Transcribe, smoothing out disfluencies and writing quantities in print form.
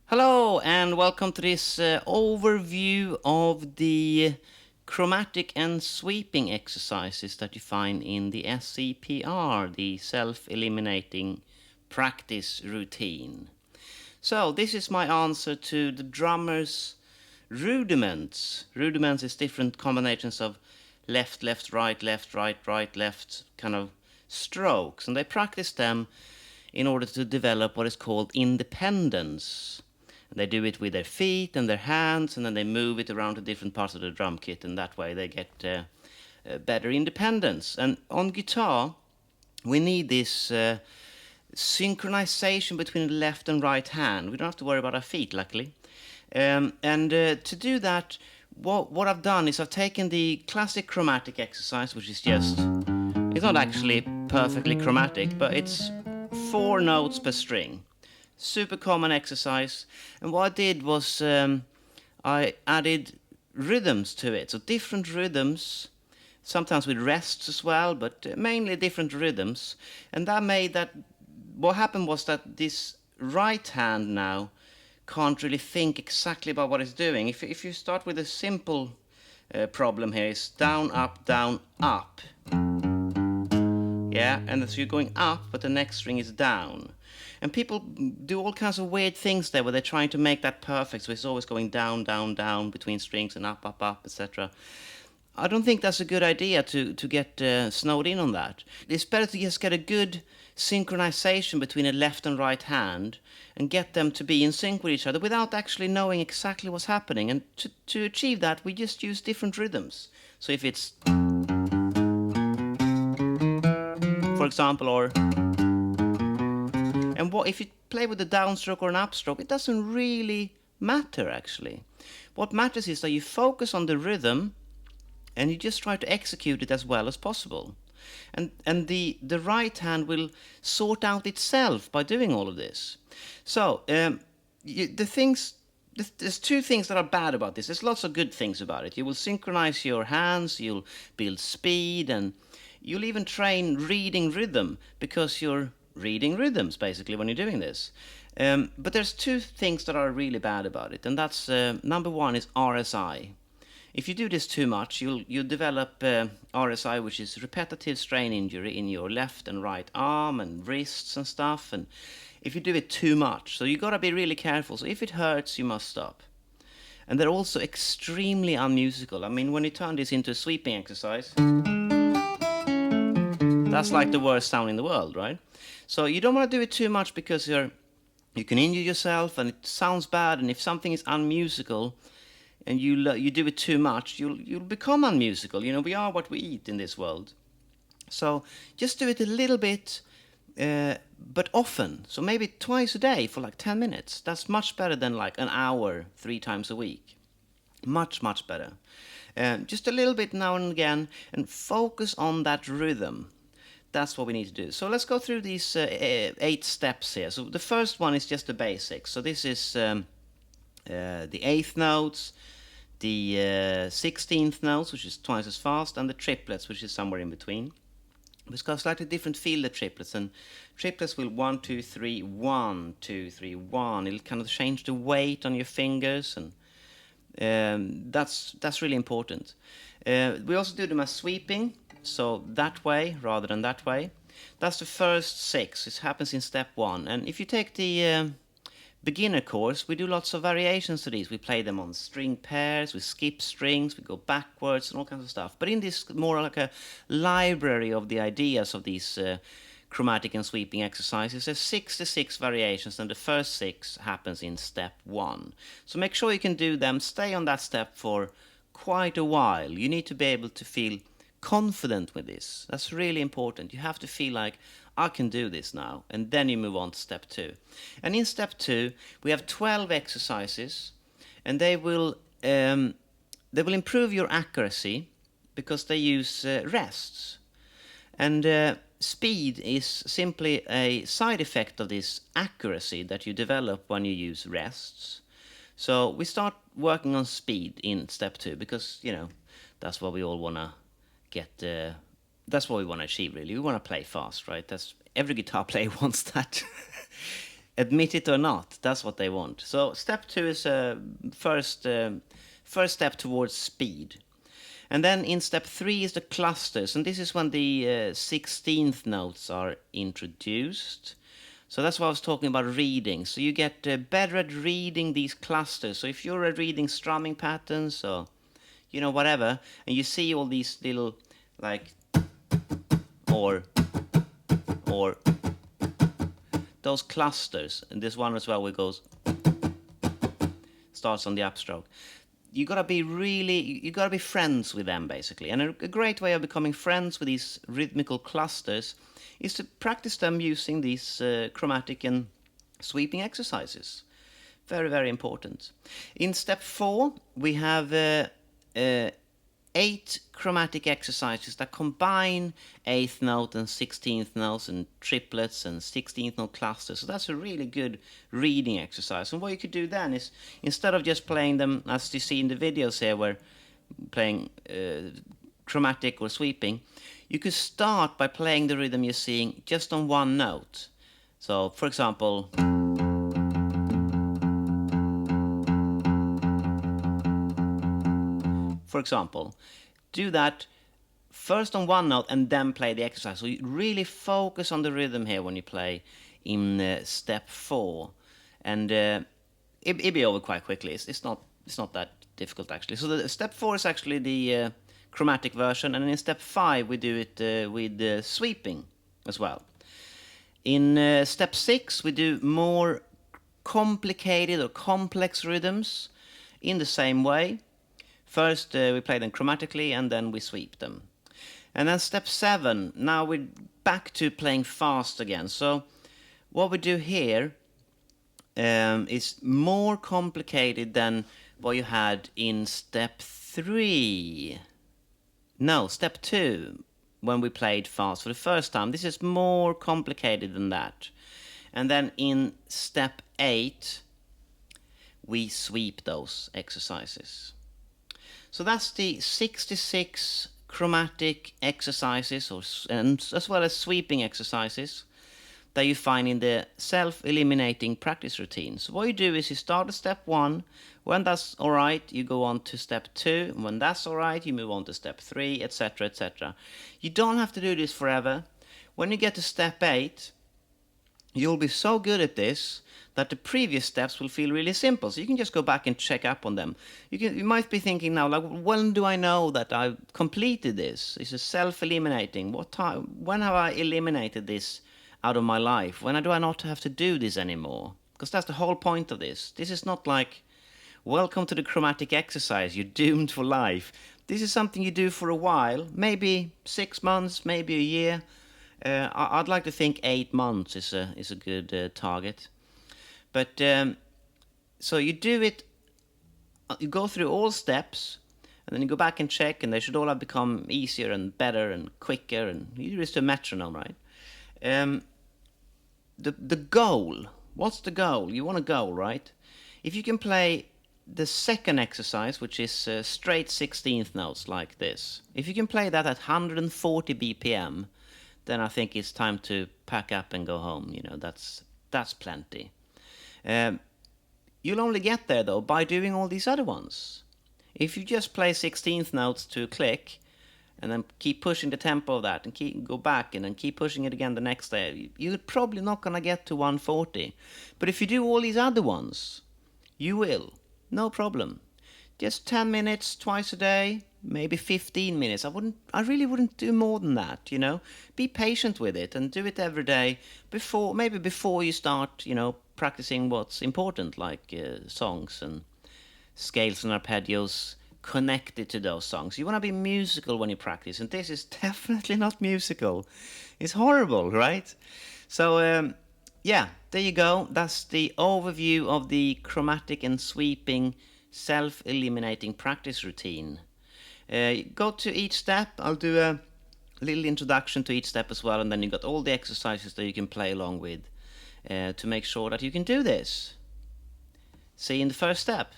Hello and welcome to this overview of the chromatic and sweeping exercises that you find in the SEPR, the self-eliminating practice routine. So this is my answer to the drummer's rudiments. Rudiments is different combinations of left, left, right, right, left kind of strokes, and they practice them in order to develop what is called independence. They do it with their feet and their hands, and then they move it around to different parts of the drum kit, and that way they get better independence. And on guitar, we need this synchronization between the left and right hand. We don't have to worry about our feet, luckily. To do that, what I've done is I've taken the classic chromatic exercise, which is just, it's not actually perfectly chromatic, but it's 4 notes per string. Super common exercise. And what I did was I added rhythms to it. So different rhythms, sometimes with rests as well, but mainly different rhythms. And that made that, what happened was that this right hand now can't really think exactly about what it's doing. If you start with a simple problem here, is down, up, up. Yeah, and so you're going up, but the next string is down. And people do all kinds of weird things there where they're trying to make that perfect, so it's always going down, down between strings and up, etc. I don't think that's a good idea to get snowed in on that. It's better to just get a good synchronization between a left and right hand and get them to be in sync with each other without actually knowing exactly what's happening. And to achieve that, we just use different rhythms. So if it's, for example, or... And if you play with a downstroke or an upstroke, it doesn't really matter, actually. What matters is that you focus on the rhythm and you just try to execute it as well as possible. And the right hand will sort out itself by doing all of this. So there's 2 things that are bad about this. There's lots of good things about it. You will synchronize your hands, you'll build speed, and you'll even train reading rhythm because you're reading rhythms basically when you're doing this. But there's 2 things that are really bad about it, and that's number 1 is RSI. If you do this too much, you'll develop RSI, which is repetitive strain injury in your left and right arm and wrists and stuff. And if you do it too much, so you got to be really careful. So if it hurts, you must stop. And they're also extremely unmusical. I mean, when you turn this into a sweeping exercise, that's like the worst sound in the world, right? So you don't want to do it too much because you can injure yourself and it sounds bad. And if something is unmusical and you do it too much, you'll become unmusical. You know, we are what we eat in this world. So just do it a little bit, but often. So maybe twice a day for like 10 minutes. That's much better than like an hour 3 times a week. Much, much better. Just a little bit now and again, and focus on that rhythm. That's what we need to do. So let's go through these 8 steps here. So the first one is just the basics. So this is the 8th notes, the 16th notes, which is twice as fast, and the triplets, which is somewhere in between. It's got a slightly different feel, the triplets, and triplets will 1, 2, 3, 1, 2, 3, 1. It'll kind of change the weight on your fingers, and that's really important. We also do them as sweeping. So that way rather than that way. That's the first 6. It happens in step 1. And if you take the beginner course, we do lots of variations to these. We play them on string pairs, we skip strings, we go backwards and all kinds of stuff. But in this more like a library of the ideas of these chromatic and sweeping exercises, there's 66 variations, and the first 6 happens in step 1. So make sure you can do them. Stay on that step for quite a while. You need to be able to feel confident with this. That's really important. You have to feel like, I can do this now, and then you move on to step 2. And in step 2 we have 12 exercises, and they will improve your accuracy because they use rests. And speed is simply a side effect of this accuracy that you develop when you use rests. So we start working on speed in step 2 because, you know, that's what we all want to that's what we want to achieve, really. We want to play fast, right? That's every guitar player wants that. admit it or not, that's what they want. So step 2 is first step towards speed. And then in step 3 is the clusters, and this is when the 16th notes are introduced. So that's what I was talking about reading. So you get better at reading these clusters. So if you're reading strumming patterns or, you know, whatever, and you see all these little, like, or, those clusters, and this one as well, where it goes, starts on the upstroke. You gotta be friends with them, basically. And a great way of becoming friends with these rhythmical clusters is to practice them using these chromatic and sweeping exercises. Very, very important. In step 4, we have 8 chromatic exercises that combine 8th note and 16th notes and triplets and 16th note clusters. So that's a really good reading exercise. And what you could do then is, instead of just playing them as you see in the videos here, where playing chromatic or sweeping, you could start by playing the rhythm you're seeing just on one note. So, for example, do that first on one note and then play the exercise. So you really focus on the rhythm here when you play in step 4, and it'll be over quite quickly. It's not that difficult, actually. So the step 4 is actually the chromatic version, and in step 5 we do it with sweeping as well. In step 6 we do more complicated or complex rhythms in the same way. First we play them chromatically and then we sweep them. And then step 7, now we're back to playing fast again. So what we do here is more complicated than what you had in step 3. No, step 2, when we played fast for the first time. This is more complicated than that. And then in step 8, we sweep those exercises. So that's the 66 chromatic exercises, and as well as sweeping exercises, that you find in the self-eliminating practice routine. So what you do is you start at step 1. When that's all right, you go on to step 2. And when that's all right, you move on to step 3, etc., etc. You don't have to do this forever. When you get to step 8, you'll be so good at this that the previous steps will feel really simple. So you can just go back and check up on them. You might be thinking now, like, when do I know that I've completed this? It's a self-eliminating. When have I eliminated this out of my life? When do I not have to do this anymore? Because that's the whole point of this. This is not like, welcome to the chromatic exercise, you're doomed for life. This is something you do for a while, maybe 6 months, maybe a year. I'd like to think 8 months is a good target. But so you do it, you go through all steps, and then you go back and check, and they should all have become easier and better and quicker, and you do this to a metronome, right? The goal, what's the goal? You want a goal, right? If you can play the second exercise, which is straight 16th notes like this, if you can play that at 140 BPM, then I think it's time to pack up and go home. You know, that's plenty. You'll only get there, though, by doing all these other ones. If you just play 16th notes to a click, and then keep pushing the tempo of that, and go back, and then keep pushing it again the next day, you're probably not going to get to 140. But if you do all these other ones, you will. No problem. Just 10 minutes twice a day, maybe 15 minutes. I really wouldn't do more than that, you know. Be patient with it and do it every day before you start, you know, practicing what's important, like songs and scales and arpeggios connected to those songs. You want to be musical when you practice, and this is definitely not musical. It's horrible, right? So, yeah, there you go. That's the overview of the chromatic and sweeping self-eliminating practice routine. Go to each step. I'll do a little introduction to each step as well, and then you got all the exercises that you can play along with to make sure that you can do this. See you in the first step.